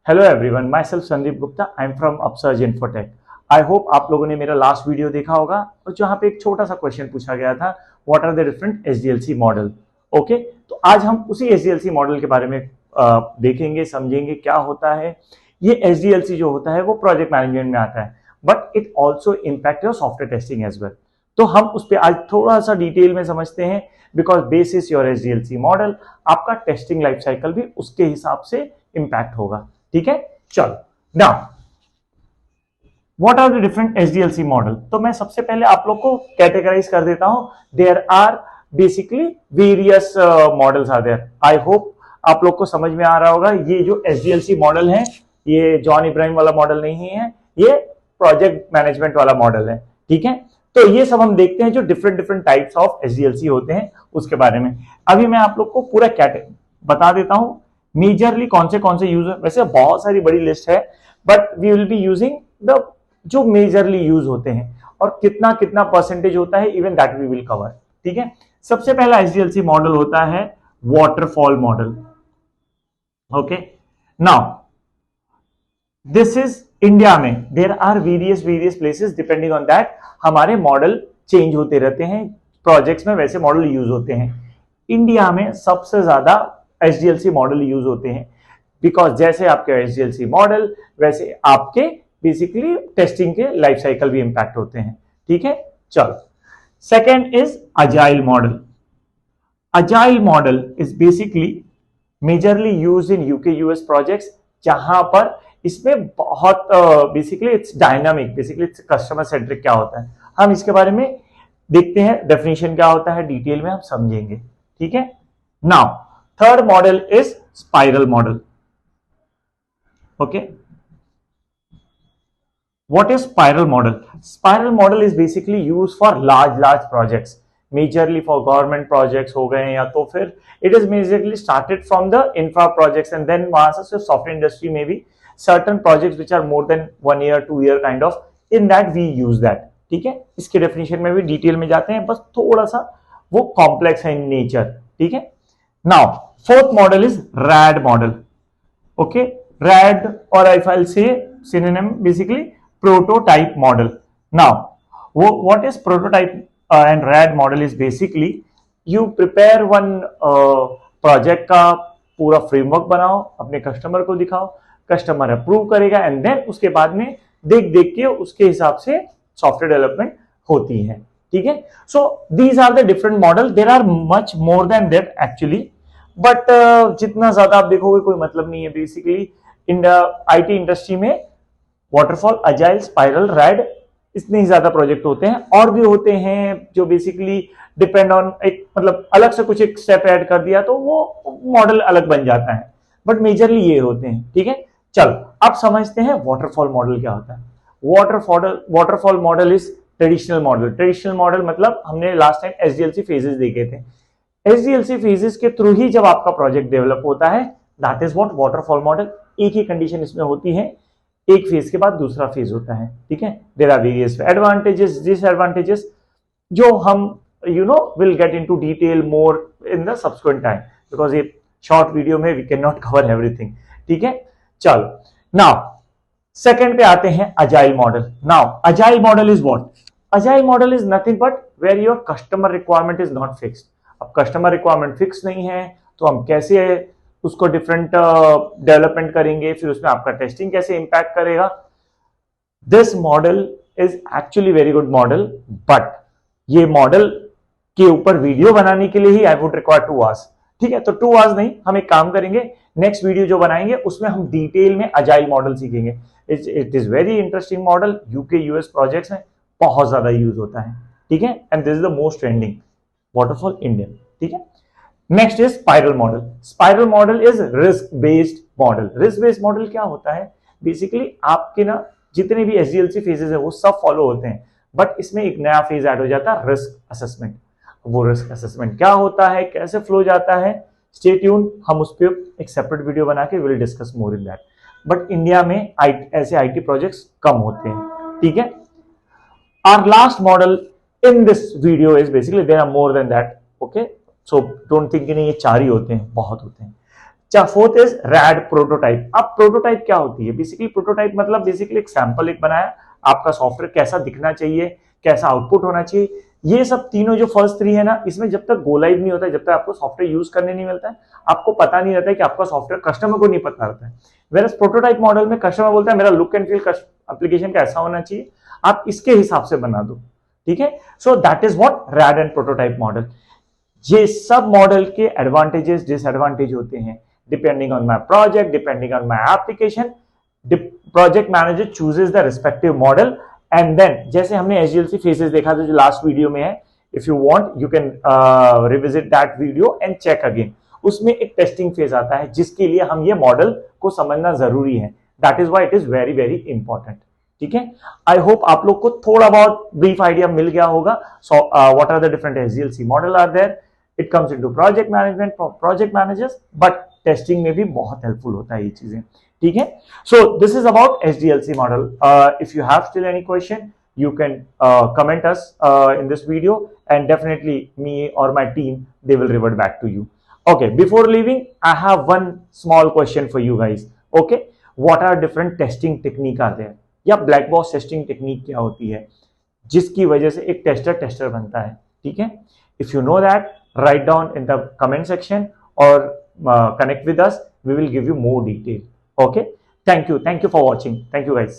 Hello everyone, my self Sandeep Gupta, I am from upsurge infotech. I hope आप लोगों ने मेरा लास्ट वीडियो देखा होगा और जहां पे एक छोटा सा क्वेश्चन पूछा गया था, what are the different SDLC model. Okay, तो आज हम उसी एसडीएलसी मॉडल के बारे में देखेंगे, समझेंगे क्या होता है। ये एसडीएलसी जो होता है वो प्रोजेक्ट मैनेजमेंट में आता है, but it also impact your software testing as well. तो हम उस पर आज थोड़ा सा डिटेल में समझते हैं, because basis your SDLC model आपका टेस्टिंग लाइफ साइकिल भी उसके हिसाब से इम्पैक्ट होगा। ठीक है, चलो now what are the different SDLC model. तो मैं सबसे पहले आप लोग को कैटेगराइज कर देता हूं। There are basically various models are there. I hope आप लोग को समझ में आ रहा होगा। ये जो एसडीएलसी मॉडल है ये जॉन इब्राहिम वाला मॉडल नहीं है, ये प्रोजेक्ट मैनेजमेंट वाला मॉडल है। ठीक है, तो ये सब हम देखते हैं जो different different types of SDLC होते हैं उसके बारे में। अभी मैं आप लोग को पूरा बता देता हूं मेजरली कौन से यूज है। वैसे बहुत सारी बड़ी लिस्ट है, but we will be using the जो मेजरली यूज होते हैं और कितना कितना परसेंटेज होता है, even that we will cover. ठीक है, सबसे पहला एसडीएलसी मॉडल होता है waterfall model. Okay, now this is India में there are various places, depending on that हमारे मॉडल चेंज होते रहते हैं। प्रोजेक्ट्स में वैसे मॉडल यूज होते हैं। इंडिया में सबसे ज्यादा एसडीएलसी मॉडल यूज होते हैं, बिकॉज जैसे आपके एसडीएलसी मॉडल वैसे आपके बेसिकली टेस्टिंग के लाइफ साइकिल भी इंपैक्ट होते हैं। ठीक है, चलो second is agile model. Agile model is basically majorly use in UK US projects, जहां पर इसमें बहुत basically it's dynamic, basically its customer centric. क्या होता है हम इसके बारे में देखते हैं, डेफिनेशन क्या होता है डिटेल में हम समझेंगे। ठीक है, now third model is spiral model. Okay, what is spiral model? Spiral model is basically used for large projects, majorly for government projects हो गए, या तो फिर it is basically started from the infra projects and then वहां से सिर्फ software industry में भी certain projects which are more than 1 year 2 year kind of, in that we use that। ठीक है, इसके डेफिनेशन में भी डिटेल में जाते हैं, बस थोड़ा सा वो कॉम्प्लेक्स है इन नेचर। ठीक है, now fourth model is red model. Okay, red और आई फाइल से synonym basically prototype model. Now, what is prototype and RAD model is basically you prepare one project का पूरा फ्रेमवर्क बनाओ, अपने कस्टमर को दिखाओ, कस्टमर अप्रूव करेगा एंड देन उसके बाद में देख देख के उसके हिसाब से सॉफ्टवेयर डेवलपमेंट होती है। ठीक है, so these are the different model. There are much more than that actually, but जितना ज्यादा आप देखोगे कोई मतलब नहीं है। बेसिकली इन आईटी इंडस्ट्री में वाटरफॉल, अजाइल, स्पाइरल, रैड इतने ही ज्यादा प्रोजेक्ट होते हैं। और भी होते हैं जो बेसिकली डिपेंड ऑन एक मतलब अलग से कुछ एक स्टेप ऐड कर दिया तो वो मॉडल अलग बन जाता है, बट मेजरली ये होते हैं। ठीक है, चलो अब समझते हैं वाटरफॉल मॉडल क्या होता है। Waterfall model is traditional model. Traditional model मतलब हमने लास्ट टाइम एसडीएलसी फेजेस देखे थे। एसडीएलसी फेजेस के थ्रू ही जब आपका प्रोजेक्ट डेवलप होता है, that is what waterfall model. एक ही कंडीशन इसमें होती है, एक फेज के बाद दूसरा फेज होता है। ठीक है, there are various advantages, disadvantages, जो हम will get into detail more in the subsequent time, because ये शॉर्ट वीडियो में we can not cover everything. ठीक है, चलो नाउ सेकंड पे आते हैं agile model. Now agile model is what? Agile model is nothing but where your customer requirement is not fixed. अब customer requirement fix नहीं है तो हम कैसे उसको डिफरेंट डेवलपमेंट करेंगे, फिर उसमें आपका टेस्टिंग कैसे इंपैक्ट करेगा। This model is actually very good model, but ये मॉडल के ऊपर वीडियो बनाने के लिए ही आई वुड रिक्वायर 2 आवर्स। ठीक है, तो 2 आवर्स नहीं, हम एक काम करेंगे, नेक्स्ट वीडियो जो बनाएंगे उसमें हम डिटेल में अजाइल मॉडल सीखेंगे। It is very interesting model, UK US projects में बहुत ज्यादा यूज होता है। ठीक है, and this is the most trending waterfall Indian. ठीक है, next is spiral model. Spiral model is risk based model. Risk based model क्या होता है? बेसिकली आपके ना जितने भी एसडीएलसी फेजेस है वो सब फॉलो होते हैं, बट इसमें एक नया फेज ऐड हो जाता है, रिस्क असेसमेंट। वो रिस्क असेसमेंट क्या होता है, कैसे फ्लो जाता है, स्टे ट्यून, हम उस पर एक सेपरेट वीडियो बना के will discuss more in that. But India में ऐसे आईटी प्रोजेक्ट्स कम होते हैं। ठीक है, our last model in this video is basically there are more than that. Okay, so don't think कि नहीं ये 4 ही होते हैं, बहुत होते हैं। Fourth is red prototype. अब प्रोटोटाइप क्या होती है? बेसिकली प्रोटोटाइप मतलब बेसिकली एक सैंपल एक बनाया, आपका सॉफ्टवेयर कैसा दिखना चाहिए, कैसा आउटपुट होना चाहिए। ये सब तीनों जो फर्स्ट थ्री है ना, इसमें जब तक गो लाइव नहीं होता है, जब तक आपको सॉफ्टवेयर यूज करने नहीं मिलता है, आपको पता नहीं रहता है कि आपका सॉफ्टवेयर, कस्टमर को नहीं पता रहता है। वेरस प्रोटोटाइप मॉडल में कस्टमर बोलता है मेरा लुक एंड फील एप्लीकेशन का ऐसा होना चाहिए, आप इसके हिसाब से बना दो, ठीक है। So that is what RAD and prototype model. ये सब मॉडल के एडवांटेजेस डिसएडवांटेज होते हैं depending on my project, depending on my application. Project manager chooses the respective model and then, जैसे हमने एसडीएलसी फेसेस देखा था जो लास्ट वीडियो में है, if you want you can revisit that video and check again. उसमें एक testing phase आता है जिसके लिए हम ये मॉडल को समझना जरूरी है। That is why it is very very important, ठीक है। आई होप आप लोग को थोड़ा बहुत ब्रीफ आइडिया मिल गया होगा। So what are the different SDLC model are there, it comes into project management for project managers, but testing में भी बहुत हेल्पफुल होता है ये चीजें, ठीक है। So this is about SDLC model. If you have still any question you can comment us in this video, and definitely me or my team, they will revert back to you. Okay, before leaving I have one small question for you guys. Okay, what are different testing technique are there, या black box testing technique क्या होती है जिसकी वजह से एक tester बनता है, ठीक है। If you know that, write down in the comment section और connect with us, we will give you more detail. Okay, thank you for watching, thank you guys.